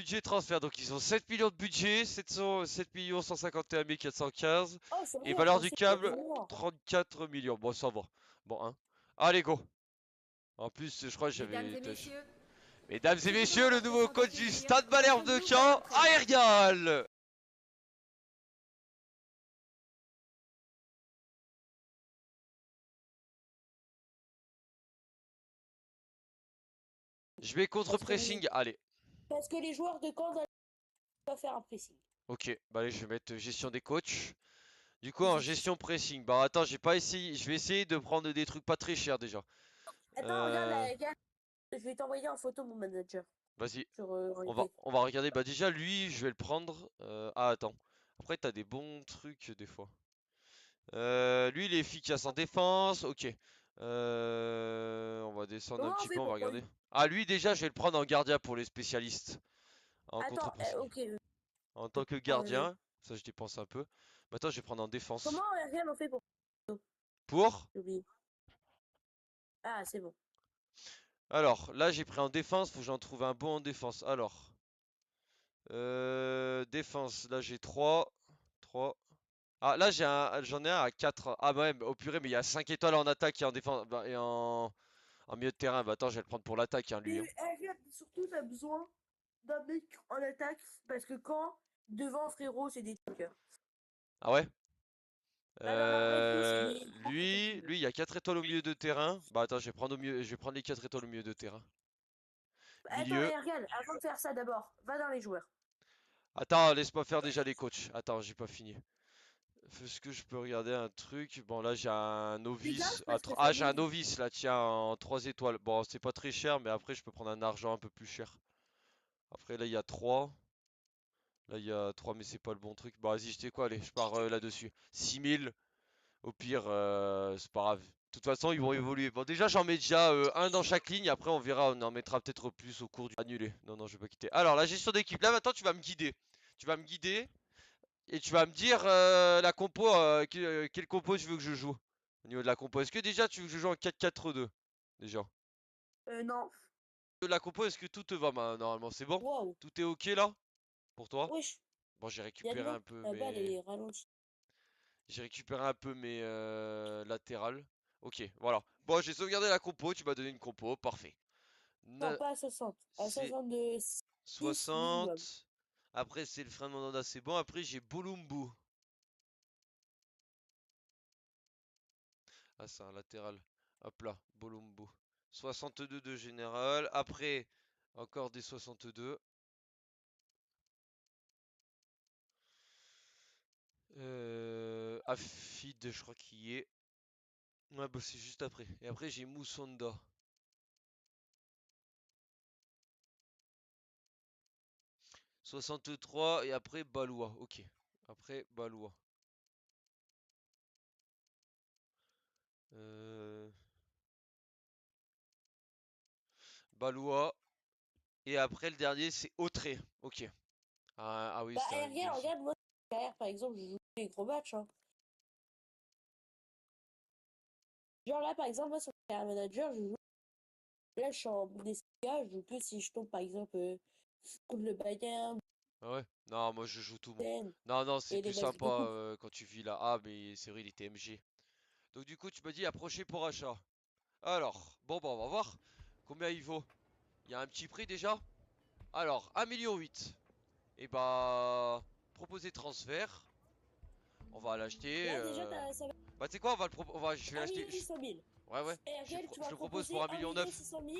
budget transfert. Donc ils ont 7 millions de budget, 7 millions 151 415. Oh, c'est Et vrai, valeur je du pensais qu'il y avait câble, moins. 34 millions. Bon, ça va. Bon, hein. Allez, go. En plus, je crois que Mesdames j'avais... et messieurs, Mesdames et messieurs, le nouveau coach du présenter Stade notre Malherbe de nouvel Caen, entraîneur. Aerial. Je vais contre-pressing, allez. Parce que les joueurs de Caen doivent pas faire un pressing. Ok, bah allez, je vais mettre gestion des coachs. Du coup, en gestion pressing, bah attends, j'ai pas essayé, je vais essayer de prendre des trucs pas très chers déjà. Attends, regarde, regarde. Je vais t'envoyer en photo mon manager. Vas-y, Sur on va regarder. Bah déjà, lui, je vais le prendre. Ah, attends. Après, t'as des bons trucs des fois. Lui, il est efficace en défense, ok. On va descendre un Comment on petit peu, fait on va pour regarder. Ah, lui, déjà, je vais le prendre en gardien pour les spécialistes. En Attends, contre-pressing. ok. En tant que gardien, ça je dépense un peu. Maintenant, je vais prendre en défense. Comment regarde on fait pour Pour? J'ai oublié. Ah, c'est bon. Alors, là, j'ai pris en défense, faut que j'en trouve un bon en défense. Alors, défense, là, j'ai 3. 3. Ah, là, j'en ai un à 4. Ah, bah, ouais, au purée, mais il y a 5 étoiles en attaque et en défense. Bah, et en milieu de terrain. Bah, attends, je vais le prendre pour l'attaque, hein, lui. Mais Hein. regarde, surtout, t'as besoin d'un mec en attaque. Parce que quand devant frérot, c'est des truckers. Ah ouais? Bah non, mais en vrai, tout, c'est des gros Il y a 4 étoiles au milieu de terrain. Bah, attends, je vais prendre les 4 étoiles au milieu de terrain. Attends, Milieu. regarde, avant de faire ça d'abord, va dans les joueurs. Attends, laisse-moi faire déjà les coachs. Attends, j'ai pas fini. Est-ce que je peux regarder un truc? Bon, là, j'ai un Fais novice. gaffe parce que Ah, ça j'ai un bouge. novice là, tiens, en 3 étoiles. Bon, c'est pas très cher, mais après, je peux prendre un argent un peu plus cher. Après, là, il y a 3. Là, il y a 3, mais c'est pas le bon truc. Bah, vas-y, je sais quoi, allez, je pars là-dessus. 6000. Au pire, c'est pas grave. De toute façon, ils vont évoluer. Bon, déjà, j'en mets déjà un dans chaque ligne. Après, on verra. On en mettra peut-être plus au cours du. Annulé. Non, non, je vais pas quitter. Alors, la gestion d'équipe. Là, maintenant, tu vas me guider. Tu vas me guider. Et tu vas me dire la compo. Quelle compo tu veux que je joue au niveau de la compo. Est-ce que déjà, tu veux que je joue en 4-4-2? Déjà. Non. La compo, est-ce que tout te va normalement? C'est bon? Waouh. Tout est ok là? Pour toi? Wesh, Bon, j'ai il y a de récupéré l'eau. un peu La balle, elle mes. est ralentie. J'ai récupéré un peu mes latérales. Ok, voilà. Bon, j'ai sauvegardé la compo, tu m'as donné une compo, parfait. Non, Ne- pas à 60. À C'est 10 minimum. 60. Après, c'est le frein de Mandanda, c'est bon. Après, j'ai Bolumbu. Ah, c'est un latéral. Hop là, Bolumbu. 62 de général. Après, encore des 62. Afid, je crois qu'il y est. Ouais, bah c'est juste après. Et après, j'ai Moussonda. 63 et après Balois. Ok. Après Balois. Euh... Balois. Et après le dernier c'est Autré. Ok. Ah oui, Bah, c'était un regarde, Belge. regarde, moi, derrière, par exemple, je joue des gros matchs. Hein. Genre là, par exemple, moi, sur le manager, je joue. Là, je suis en Bundesliga, je joue que si je tombe, par exemple, contre le Bayern, Ah ouais? Non, moi je joue tout moi. Bayern Non, non, c'est et les plus matchs sympa de coupe. quand tu vis là. Ah, mais c'est vrai, il était MG. Donc du coup, tu m'as dit approcher pour achat. Alors, bon, bah on va voir combien il vaut. Il y a un petit prix déjà. Alors, 1,8 million. Et bah, proposer transfert. On va l'acheter. Là, déjà, ça va Bah, tu sais quoi, je vais 1 l'acheter. 800 000. Ouais, ouais. Et regarde, tu Je vas le propose proposer pour un 1 million neuf. 600 000.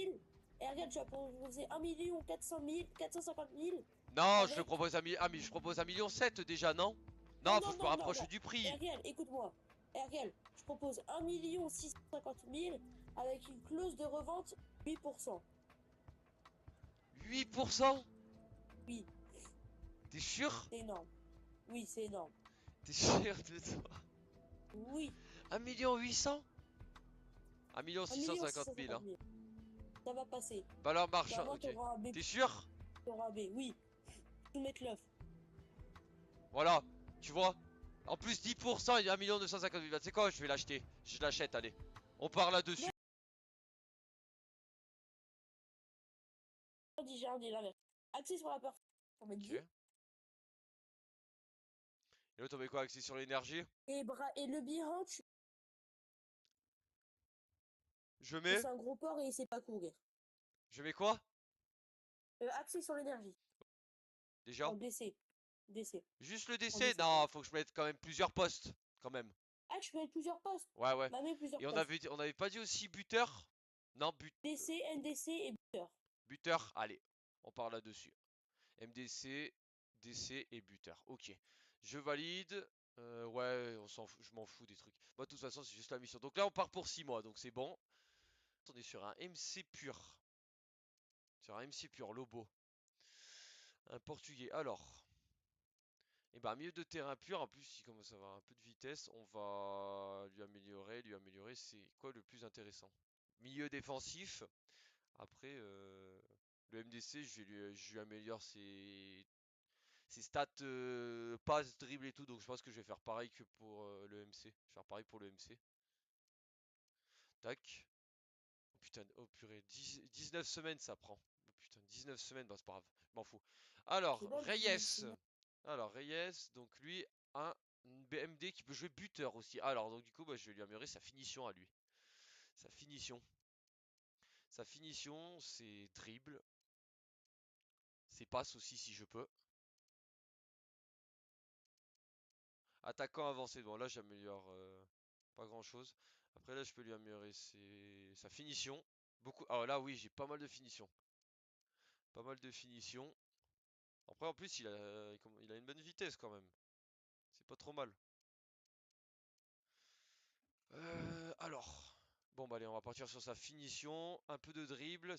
Et regarde, tu vas proposer 1 400 000, 450 000 Non, je le avec. propose ah, mais je propose 1,7 million déjà, non? Non, Non, faut non, que je me non, non, rapproche non. du Et prix. regarde, écoute-moi. Et regarde, je propose 1 650 000 avec une clause de revente 8%. 8%? Oui, T'es sûr? c'est énorme. Oui, c'est énorme. T'es sûr de toi? Oui, 1,8 million? 1 1 650 000, 650 hein. 000. Ça va passer. Valeur marchande, Normalement, ok. t'auras un B. T'es sûr? T'auras un B, oui. Soumettre l'offre. Voilà, tu vois. En plus 10%, il y a 1 950 000. Tu sais quoi, je vais l'acheter. Je l'achète, allez. On part là-dessus. Dit j'ai un dit l'inverse. Axé sur la performance. on m'a Ok. dit. Et l'autre, on met quoi? Axé sur l'énergie? Et le Bihan, Je mets. c'est un gros porc et il sait pas courir. Je mets quoi? Axé sur l'énergie. Déjà? En DC. DC. Juste le En décès? DC, Non, pardon. faut que je mette quand même plusieurs postes. Quand même. Ah, tu peux mettre plusieurs postes. Ouais, ouais. Bah, mets plusieurs Et postes. on avait pas dit aussi buteur? Non, DC, NDC et buteur. buteur. Allez, on part là-dessus. MDC, DC et buteur. Ok. Je valide. Ouais, je m'en fous des trucs. Moi, de toute façon, c'est juste la mission. Donc là, on part pour 6 mois, donc c'est bon. On est sur un MC pur. Sur un MC pur, Lobo. Un portugais. Alors. Et ben, milieu de terrain pur. En plus, il commence à avoir un peu de vitesse. On va lui améliorer. Lui améliorer, c'est quoi le plus intéressant? Milieu défensif. Après, le MDC, je lui améliore ses stats passe, dribble et tout. Donc je pense que je vais faire pareil que pour le MC. Je vais faire pareil pour le MC. Tac. Oh putain, oh purée, 19 semaines ça prend. Oh putain, 19 semaines, bah c'est pas grave, je m'en fous. C'est Alors, bon, le Reyes. cinéma. Alors, Reyes, donc lui, un BMD qui peut jouer buteur aussi. Alors, donc du coup, bah, je vais lui améliorer sa finition à lui. Sa finition. Sa finition, c'est dribble. C'est passe aussi si je peux. Attaquant avancé. Bon, là, j'améliore pas grand chose. Après, là, je peux lui améliorer sa finition. Beaucoup. Alors là, oui, j'ai pas mal de finition. Pas mal de finition. Après, en plus, il a une bonne vitesse quand même. C'est pas trop mal. Alors. Bon, bah allez, on va partir sur sa finition. Un peu de dribble.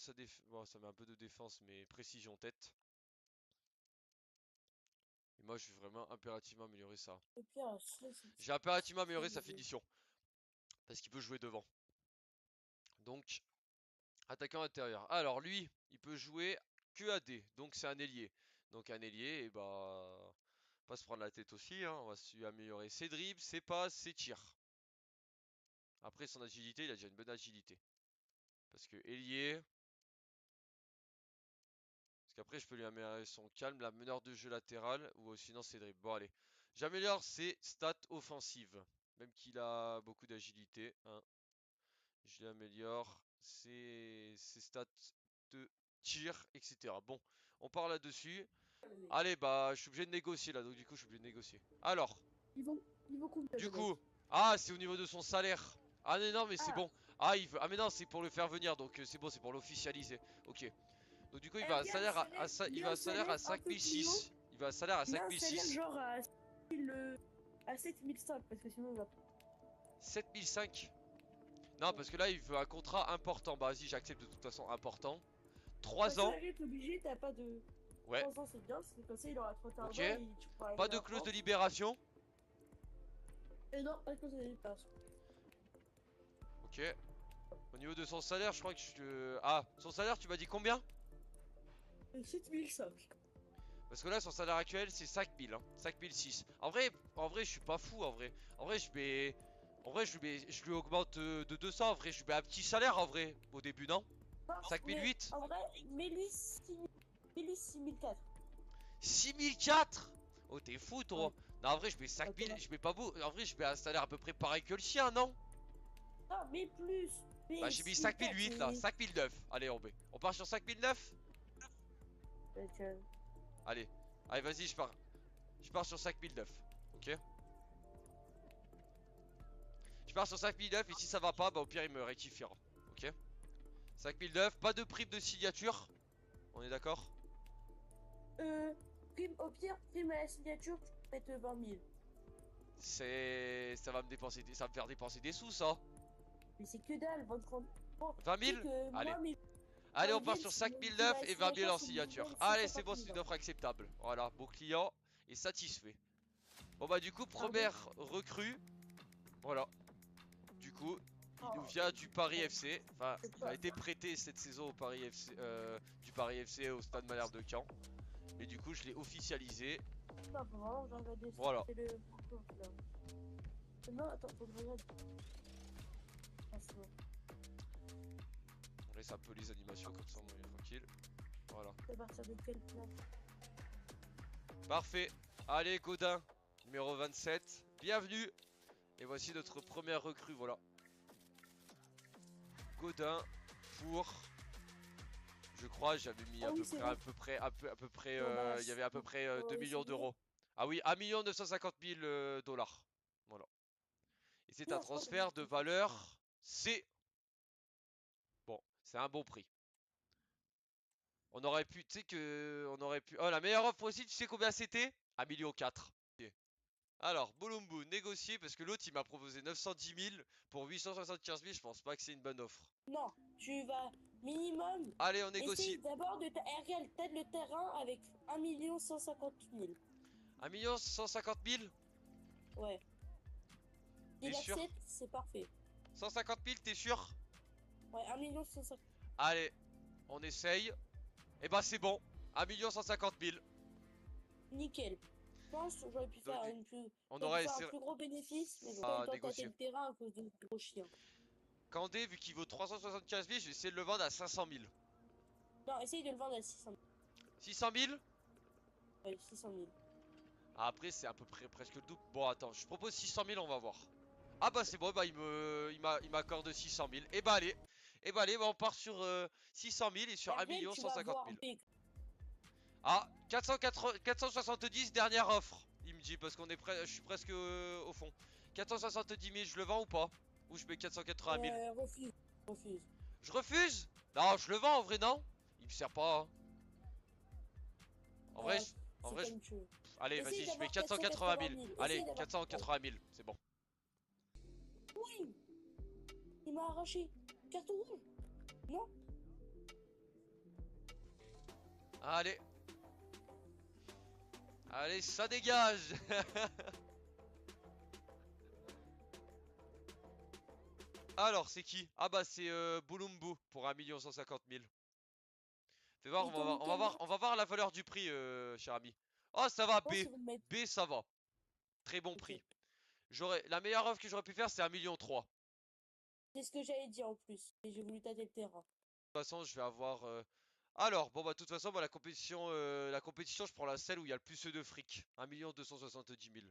Bon, ça met un peu de défense, mais précision tête. Et moi, je veux vraiment impérativement améliorer ça. Et puis, J'ai impérativement c'est amélioré sa l'idée. finition. Parce qu'il peut jouer devant. Donc, attaquant intérieur. Alors, lui, il peut jouer que AD. Donc, c'est un ailier. Donc, un ailier, et bah. Pas se prendre la tête aussi, hein. On va lui améliorer ses dribbles, ses passes, ses tirs. Après, son agilité, il a déjà une bonne agilité. Parce que ailier. Parce qu'après, je peux lui améliorer son calme, la meneur de jeu latérale, ou sinon ses dribbles. Bon, allez. J'améliore ses stats offensives. Même qu'il a beaucoup d'agilité, hein. Je lui améliore ses stats de tir, etc. Bon, on part là-dessus. Allez, bah, je suis obligé de négocier là, donc du coup, je suis obligé de négocier. Alors, Ils vont combien, du le mec? coup, ah, c'est au niveau de son salaire. Ah, mais non, mais c'est Ah, bon. Ah, ah, mais non, c'est pour le faire venir, donc c'est bon, c'est pour l'officialiser. Ok. Donc du coup, il va à un regarde, salaire il il a va à un un salaire salaire à un peu plus haut. 5006. Il va à un salaire à Il a un salaire 5006. genre à 7005, parce que sinon, il va pas. 7005. Non, parce que là, il veut un contrat important. Bah, vas-y, j'accepte de toute façon important. Parce 3 que ans. là, j'ai obligé, t'as pas de. Ouais, 3 ans, c'est bien, parce que comme ça, il aura 31 ok. ans et tu pourras Pas arriver de en clause de France. libération. Et non, pas de cause de dépasse. Ok. Au niveau de son salaire, je crois que je... Ah, son salaire, tu m'as dit combien? 7005. Parce que là, son salaire actuel, c'est 5000, hein. 5006. En vrai, je suis pas fou, en vrai. En vrai, je mets... En vrai, je lui augmente de 200, en vrai. Je lui mets un petit salaire, en vrai. Au début, non? Non, mais 5008. en vrai, mets-lui 6004. 6004. Oh, t'es fou, toi. Ouais, Non, en vrai, je mets 5000. voilà. Je mets pas beau. En vrai, je mets un salaire à peu près pareil que le sien, non? Non, mais plus. Bah, Mais j'ai mis 6004, 5008, là. c'est. 5009. Allez, on met. On part sur 5009? Euh, Allez. Allez, vas-y, je pars. Je pars sur 5009. Ok? Je pars sur 5009 et si ça va pas, bah au pire il me rectifiera. Ok? 5009, pas de prime de signature. On est d'accord? Au pire, prime à la signature, tu peux mettre 20 000. Ça va me dépenser ça va me faire dépenser des sous ça. Mais c'est que dalle, 30. Bon, 20 tu sais 000? que Allez. moi, Allez, on ils part viennent, sur mon prime à 5009 la et 20 000 signature, en c'est qu'ils signature. viennent Allez, c'est bon, 150 c'est 000. une offre acceptable. Voilà, mon client est satisfait. Bon bah du coup, Pardon? première recrue. Voilà. Du coup, il nous Oh, vient du Paris FC. Enfin, c'est il a pas été ça. prêté cette saison au Paris FC, du Paris FC au Stade Malherbe de Caen. Mais du coup, je l'ai officialisé. C'est pas vraiment, j'en vais Voilà. c'est le. Là. Non, attends, faut que je regarde. Ah, c'est bon. On laisse un peu les animations comme ça, on est tranquille. Voilà. C'est à partir de quelle place? Parfait. Allez, Godin, numéro 27. Bienvenue. Et voici notre première recrue, voilà. Godin pour... Je crois j'avais mis Ah oui, c'est vrai. à peu près, Bon, bah, il y avait à peu près on 2 va millions essayer. d'euros. Ah oui, 1 950 000 dollars. Voilà. Et c'est un Non, je crois que j'ai transfert de valeur C. Bon, c'est un bon prix. On aurait pu, tu sais que, on aurait pu... Oh, la meilleure offre aussi, tu sais combien c'était? 1,4 million. Alors, Bolumbu, négocier, parce que l'autre il m'a proposé 910 000 pour 875 000, je pense pas que c'est une bonne offre. Non, tu vas minimum Allez, on essayer négocie. d'abord de regarde, t'aides le terrain avec 1 150 000. 1 150 000. Ouais. T'es S'il sûr? accepte, c'est parfait. 150 000, t'es sûr? Ouais, 1 150 000. Allez, on essaye. Et bah c'est bon. 1 150 000. Nickel. Je pense que Donc, on j'aurais pu aurait faire un essayé plus gros bénéfice, mais bon, pas eu le à temps de tâter négocier. le terrain à cause de gros chiens. Candé, vu qu'il vaut 375 000, je vais essayer de le vendre à 500 000. Non, essaye de le vendre à 600 000. 600 000? Ouais, 600 000. Ah, après, c'est à peu près presque le double. Bon, attends, je propose 600 000, on va voir. Ah bah c'est bon, bah il m'accorde 600 000. Et bah allez, bah, on part sur 600 000 et sur 1 Hergel, tu vas 150 avoir 000. B. Ah, 470 dernière offre, il me dit, parce je suis presque au fond. 470 000, je le vends ou pas? Ou je mets 480 000? Refuse. Refuse. Je refuse? Non, je le vends en vrai, non? Il me sert pas, hein. En vrai, Euh, en c'est vrai, comme tu veux. allez, Essaye vas-y, je mets d'avoir 480 480 000. 000. Allez, Essaye d'avoir. Ouais. 480 000, c'est bon. Oui, il m'a arraché. Carton rouge. Non. Allez, allez, ça dégage. Alors, c'est qui? Ah bah c'est Boulumbu pour 1 150 000. Fais voir, Et ton nickel on va voir la valeur du prix, cher ami. Oh, ça va, je B. pense qu'ils vont mettre. B, ça va. Très bon Ok. prix. La meilleure offre que j'aurais pu faire, c'est 1,3 million. C'est ce que j'allais dire en plus. Et j'ai voulu tâter le terrain. De toute façon, je vais avoir. Alors, bon bah, de toute façon, bah, la compétition, je prends celle où il y a le plus de fric. 1 270 000.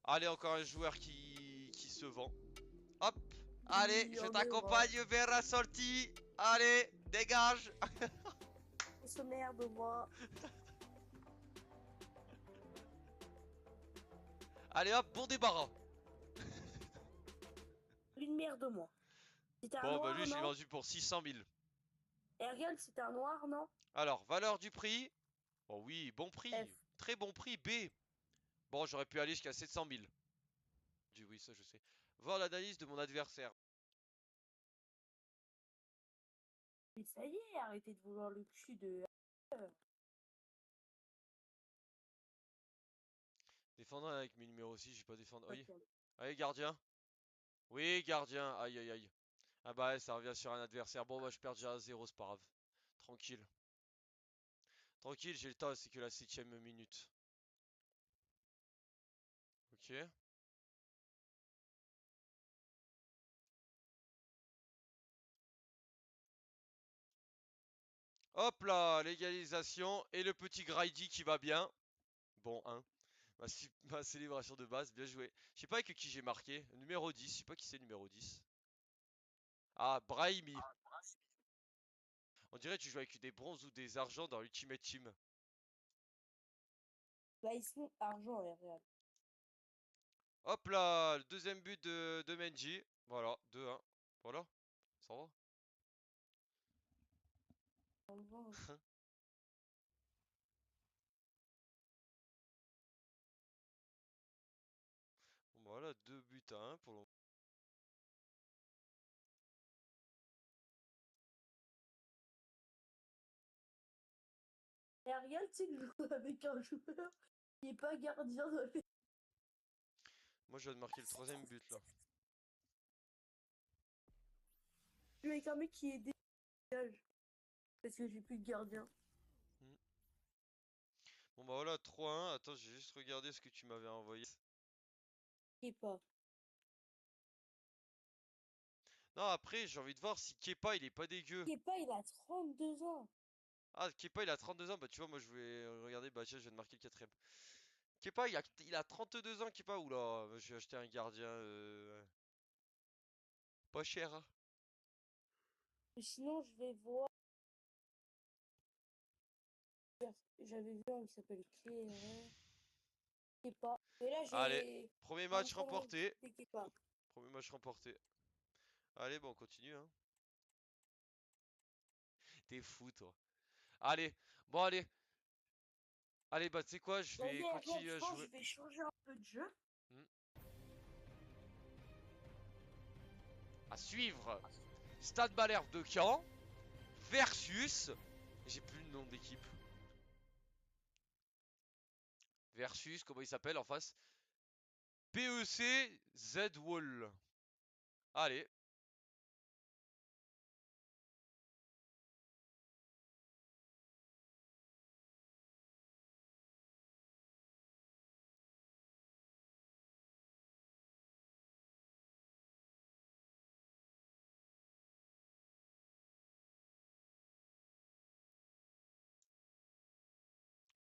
Allez, encore un joueur qui se vend. Hop, allez, Il y je en aura. t'accompagne vers la sortie. Allez, dégage. On se merde, moi. Allez hop, bon débarras. Une merde, moi. C'était un Bon, bah lui, noir, je l'ai non? vendu pour 600 000. Ergal, c'était un noir, non? Alors, valeur du prix. Oh oui, bon prix. F. Très bon prix, B. Bon, j'aurais pu aller jusqu'à 700 000. Dis oui, ça je sais. Voir l'analyse de mon adversaire. Mais ça y est, arrêtez de vouloir le cul de. Défendre avec mes numéros aussi, j'ai pas défendre. Oui. Ok. Allez, gardien. Oui, gardien. Aïe, aïe, aïe. Ah bah, ouais, ça revient sur un adversaire. Bon, bah, je perds déjà à 0, c'est pas grave. Tranquille. Tranquille, j'ai le temps, c'est que la 7ème minute. Ok. Hop là, légalisation. Et le petit Grady qui va bien. Bon, hein. Ma célébration de base, bien joué. Je sais pas avec qui j'ai marqué. Numéro 10, je sais pas qui c'est numéro 10. Ah, Brahimi. On dirait que tu joues avec des bronzes ou des argents dans Ultimate Team. Bah, ils sont argent, Ergal. Hop là, le deuxième but de Menji. Voilà, 2-1. Voilà, ça va. Bon, voilà, 2 buts à 1 pour le... Ergal, tu sais que je joue avec un joueur qui est pas gardien. Moi, je viens de marquer le troisième but là. Je joue avec un mec qui est dégage. Parce que j'ai plus de gardien. Hmm. Bon, bah voilà, 3-1. Attends, j'ai juste regardé ce que tu m'avais envoyé. Et pas. Non, après, j'ai envie de voir si Kepa, il est pas dégueu. Kepa, il a 32 ans. Ah, Kepa, il a 32 ans. Bah, tu vois, moi, je vais regarder. Bah, tiens, je viens de marquer le quatrième. Kepa, il a 32 ans, Kepa. Oula, je vais acheter un gardien pas cher, hein. Sinon, je vais voir. J'avais vu un qui s'appelle Kepa. Mais là, Allez, j'ai premier match 23 ans remporté. de Kepa. Premier match remporté. Allez, bon, on continue, hein. T'es fou, toi. Allez, bon, allez. Allez, bah, tu sais quoi, je vais Vas-y, attends, continuer je à pense que jouer. je vais changer un peu de jeu. Hmm. À suivre. Stade Malherbe de Caen versus. J'ai plus le nom d'équipe. Versus, comment il s'appelle en face? PEC Z-Wall. Allez,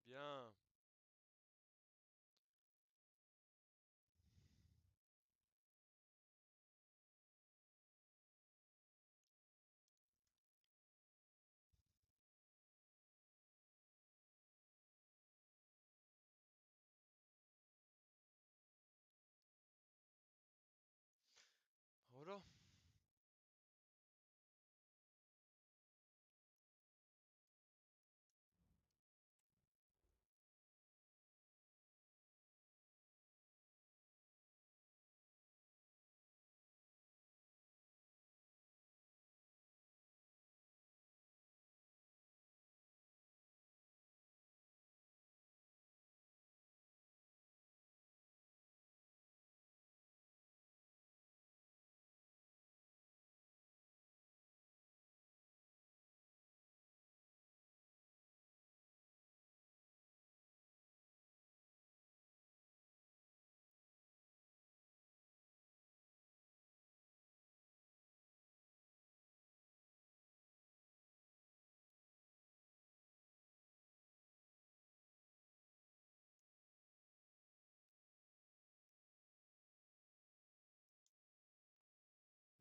bien. Voilà.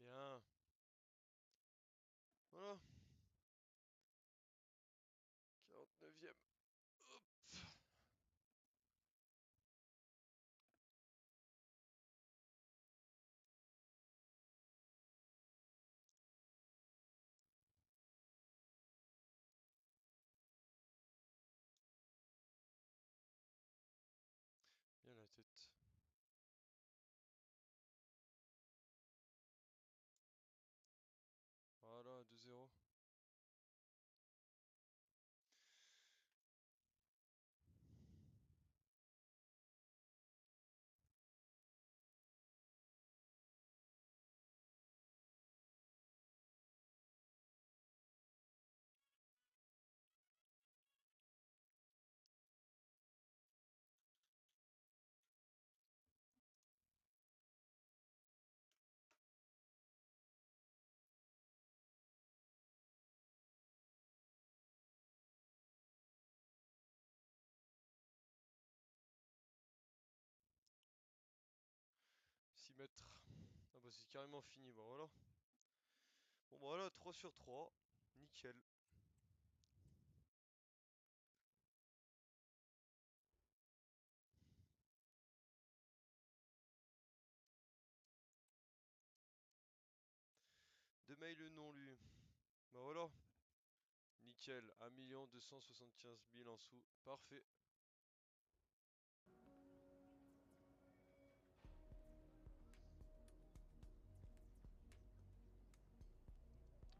Bien. Voilà. 49e. Hop. Bien la tête. Voilà, 2-0. Six mètres. Ah bah c'est carrément fini, bah voilà. Bon bah voilà, 3 sur 3. Nickel. De mail non lu. Bah voilà. Nickel. 1 275 000 en sous. Parfait.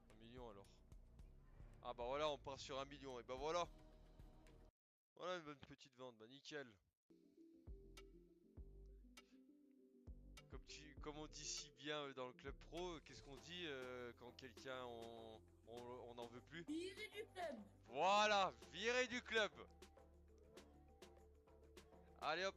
1 million alors. Ah bah voilà, on part sur 1 million. Et bah voilà. Voilà une bonne petite vente. Bah nickel. Comme on dit si bien dans le club pro, qu'est-ce qu'on dit quand quelqu'un on n'en veut plus? Viré du club. Voilà, viré du club. Allez hop.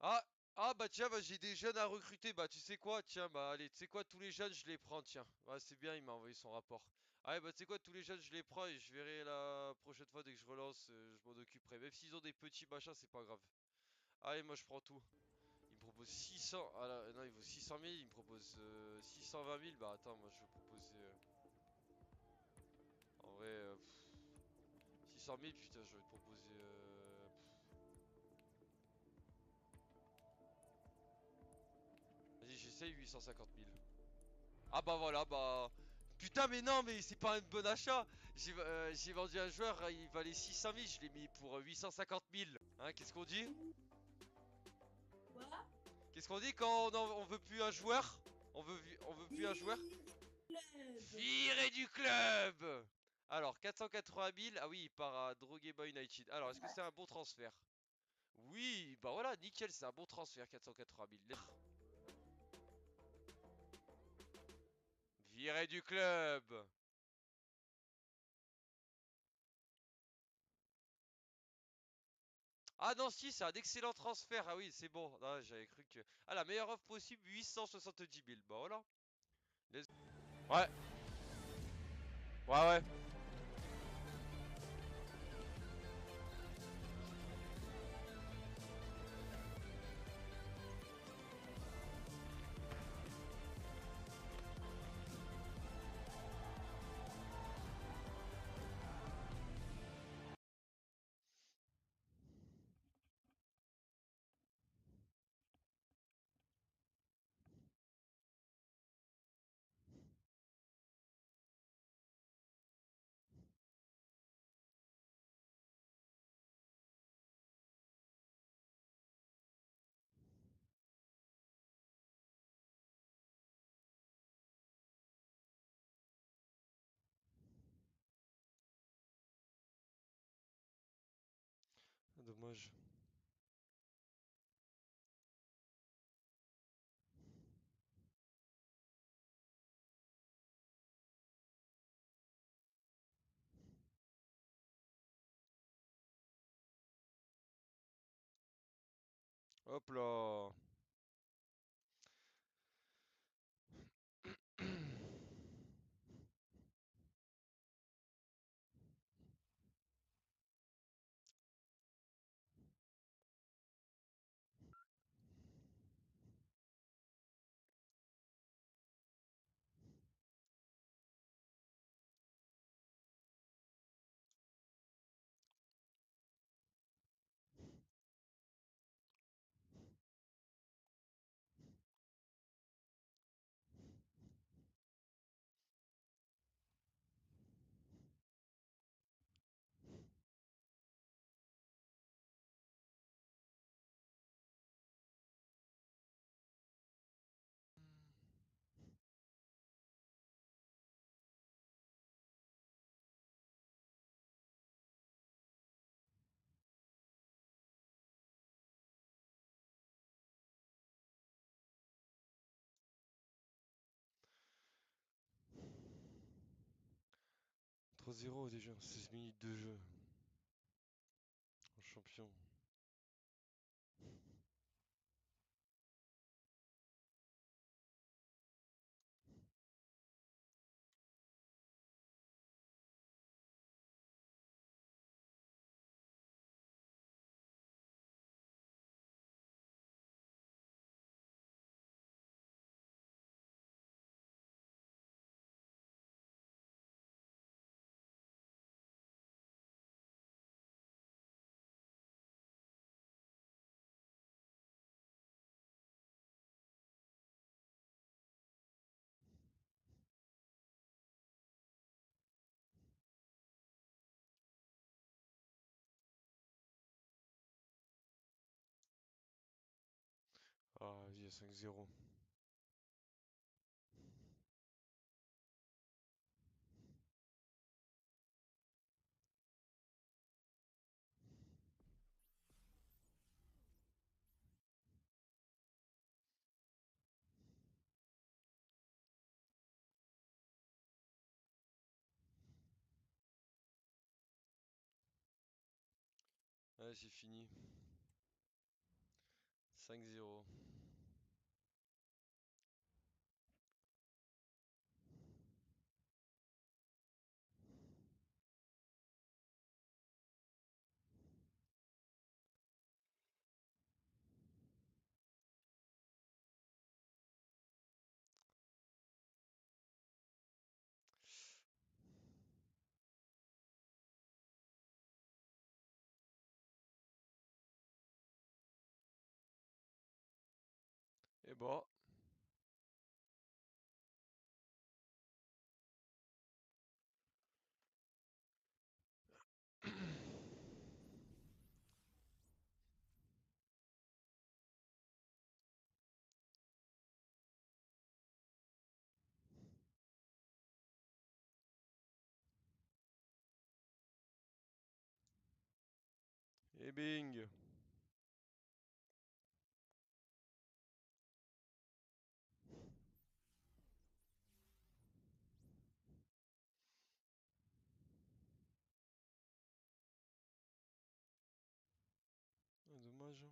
Ah, ah bah tiens, bah, j'ai des jeunes à recruter. Bah tu sais quoi, tiens, bah allez, tu sais quoi, tous les jeunes, je les prends, tiens. Ouais, c'est bien, il m'a envoyé son rapport. Ah ouais, bah tu sais quoi, tous les jeunes, je les prends et je verrai la prochaine fois dès que je relance, je m'en occuperai. Même s'ils ont des petits machins, c'est pas grave. Allez, moi je prends tout. Il me propose 600. Ah là, non, il vaut 600 000. Il me propose 620 000. Bah attends, moi je vais proposer. En vrai, 600 000, putain, je vais te proposer. Vas-y, j'essaye 850 000. Ah bah voilà, bah. Putain, mais non, mais c'est pas un bon achat. J'ai vendu un joueur, il valait 600 000. Je l'ai mis pour 850 000. Hein, qu'est-ce qu'on dit? Quoi? Qu'est-ce qu'on dit quand on veut plus un joueur? On veut plus un joueur? Vive club! Viré du club! Alors, 480 000. Ah oui, il part à Drogeba United. Alors, est-ce que c'est un bon transfert? Oui, bah voilà, nickel, c'est un bon transfert, 480 000. Viré du club! Ah non, si, c'est un excellent transfert. Ah oui, c'est bon. Ah, j'avais cru que. Ah, la meilleure offre possible, 870 000. Bah voilà. Ouais, ouais, ouais. Dommage. Hop là. Trois zéro déjà, 16 minutes de jeu. En champion. Ah, il y a 5-0. Ouais, c'est fini. 5-0. Et bah. Et bing. Ah, dommage.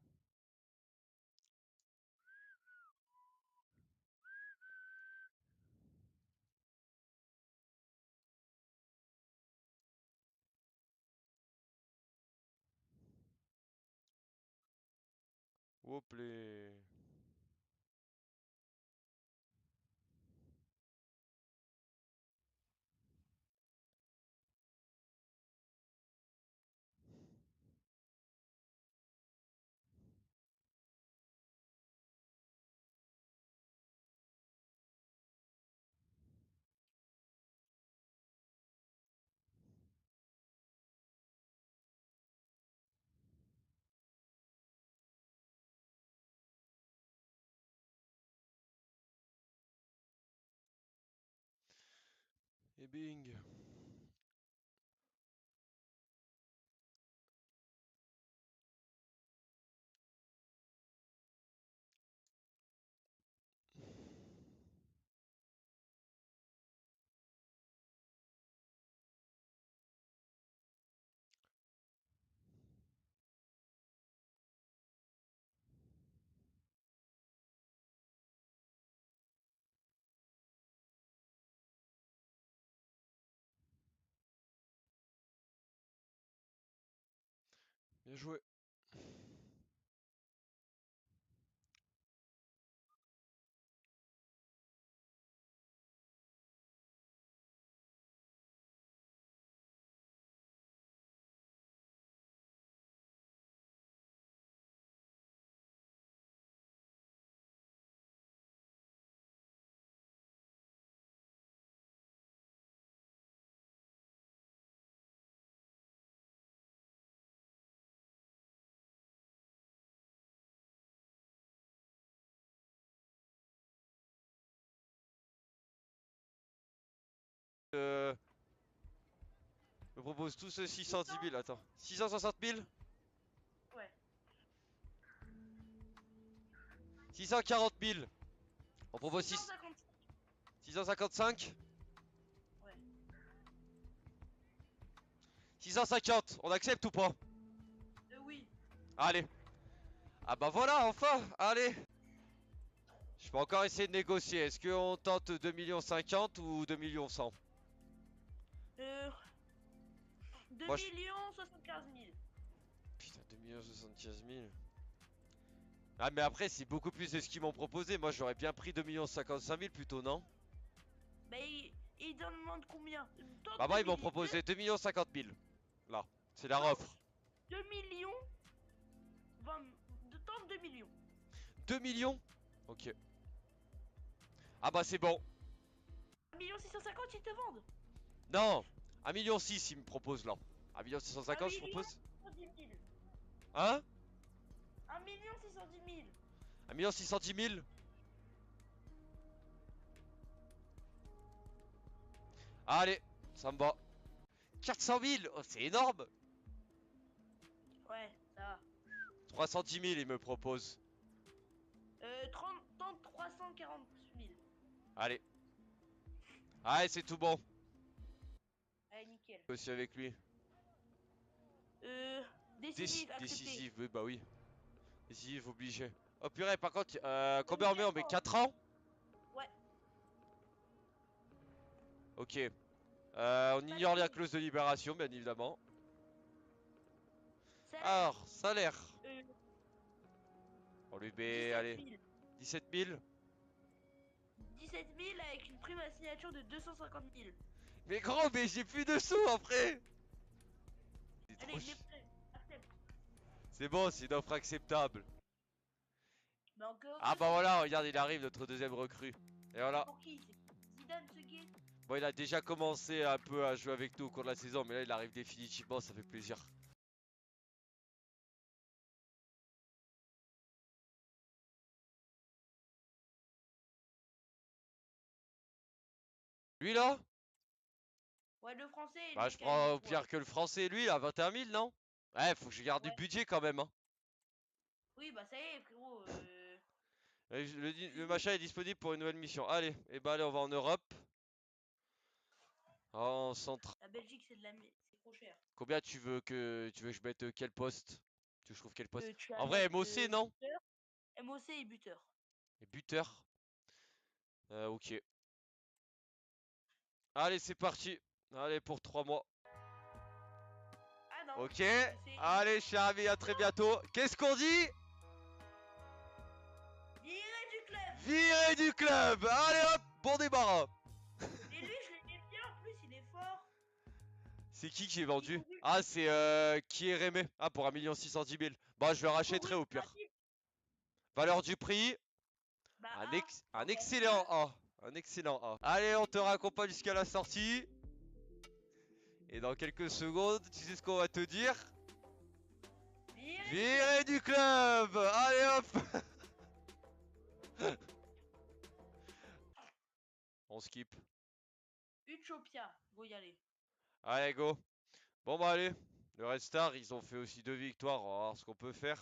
Hop les. Et bing. Bien joué. Me propose tous 610 000. Attends. 660 000. Ouais. 640 000. On propose 650. 655. Ouais. 650. On accepte ou pas? Oui. Allez. Ah bah voilà, enfin. Allez. Je peux encore essayer de négocier. Est-ce qu'on tente 2,50 millions ou 2,1 millions? Euh, 2 Moi je... 75 000. Putain, 2,75 millions. Ah mais après c'est beaucoup plus de ce qu'ils m'ont proposé. Moi j'aurais bien pris 2,55 millions plutôt, non? Mais il demande combien? Bah Tente moi 2 ils m'ont millions. proposé 2,50 millions. Là. C'est leur offre. Tente 2 millions. 20, tente 2 millions. 2 millions? Ok. Ah bah c'est bon. 1 650 000 ils te vendent. Non, 1,6 million ils me proposent là. 1,650 1 je propose. 610 000. Hein? 1 610 000. 1,6 million. Allez, ça me va. 400 000, oh, c'est énorme. Ouais, ça va. 310 000 ils me proposent. 30, 340 000. Allez. Allez, c'est tout bon. Allez, nickel. Aussi avec lui. Décisif, accepté. Décisif, oui, bah oui. Décisif, obligé. Oh purée, par contre, On combien met on met? On 4 met ans. 4 ans? Ouais, Ok. On pas ignore la de clause de libération, bien évidemment. salaire. Alors, salaire. Euh, On lui met, 17 allez, 000. 17 000. 17 000 avec une prime à signature de 250 000. Mais gros, mais j'ai plus de sous après. C'est trop Allez, il est ch... prêt. Accepte. C'est bon, c'est une offre acceptable. Mais encore Ah heureux, bah c'est voilà, regarde, il arrive, notre deuxième recrue. Et voilà. pour qui? C'est Zidane, ce gay? Bon, il a déjà commencé un peu à jouer avec nous au cours de la saison, mais là, il arrive définitivement, ça fait plaisir. Lui, là? Ouais, le français et Bah, le je prends Camille. au Ouais. pire que le français, lui, à 21 000, non? Ouais, faut que je garde du Ouais. budget quand même, hein. Oui, bah ça y est, frérot. Le machin est disponible pour une nouvelle mission. Allez, et bah allez, on va en Europe. En centre. La Belgique, c'est de la... C'est trop cher. Combien tu veux que je mette quel poste? Tu veux que je trouve quel poste? Tu vas En vrai, mettre MOC, non? buteur, MOC et buteur. Et buteur. Ok. Allez, c'est parti. Allez, pour 3 mois. Ah non, Ok. c'est Allez, cher ami, à très bientôt. Qu'est-ce qu'on dit? viré du club. Viré du club. Allez hop, bon débarras. Et lui, je l'aimais bien, en plus, il est fort. C'est qui est Il vendu? court, Ah, c'est qui est Rémé. Ah, pour 1 610 000. Bah, je le il court rachèterai au ultra pire. vite. Valeur du prix. Bah Un, A, un Morgan excellent 2. A. Un excellent A. Allez, on te raccompagne jusqu'à la sortie. Et dans quelques secondes, tu sais ce qu'on va te dire? Viré du club. Viré du club. Allez hop. On skip. Utopia, go y aller. Allez, go. Bon, bah, allez. Le Red Star, ils ont fait aussi 2 victoires. On va voir ce qu'on peut faire.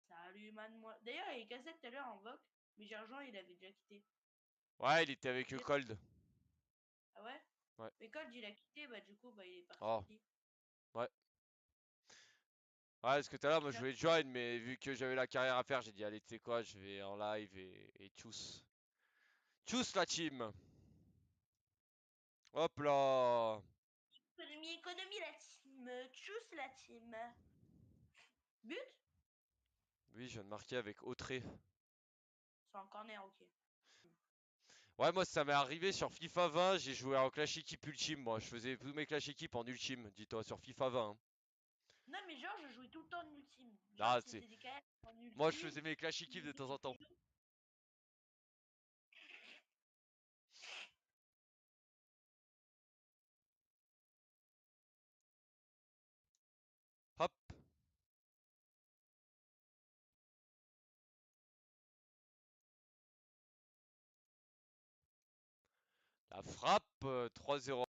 Salut, man, moi. D'ailleurs, il est cassé tout à l'heure en voc, mais j'ai rejoint, il avait déjà quitté. Ouais, il était avec Et- Cold. Ah ouais? Ouais. Mais quand il a quitté, bah du coup, bah il est Oh, parti. ouais. Ouais, parce que tout à l'heure, moi, je Là, voulais join, mais vu que j'avais la carrière à faire, j'ai dit, allez, tu sais quoi, je vais en live et tchuss. Tchuss, la team. Hop là. économie, la team. Tchuss, la team. But? Oui, je viens de marquer avec Autré. C'est en corner, ok. Ouais, moi, ça m'est arrivé sur FIFA 20. J'ai joué en Clash Équipe Ultime. Moi, je faisais tous mes Clash Équipe en Ultime, dis-toi, sur FIFA 20. Hein. Non, mais genre, je jouais tout le temps en ultime. Genre, Ah, c'est. c'était des carrières en Moi, je ultime. faisais mes Clash Équipe de temps en temps. Hop. La frappe, 3-0.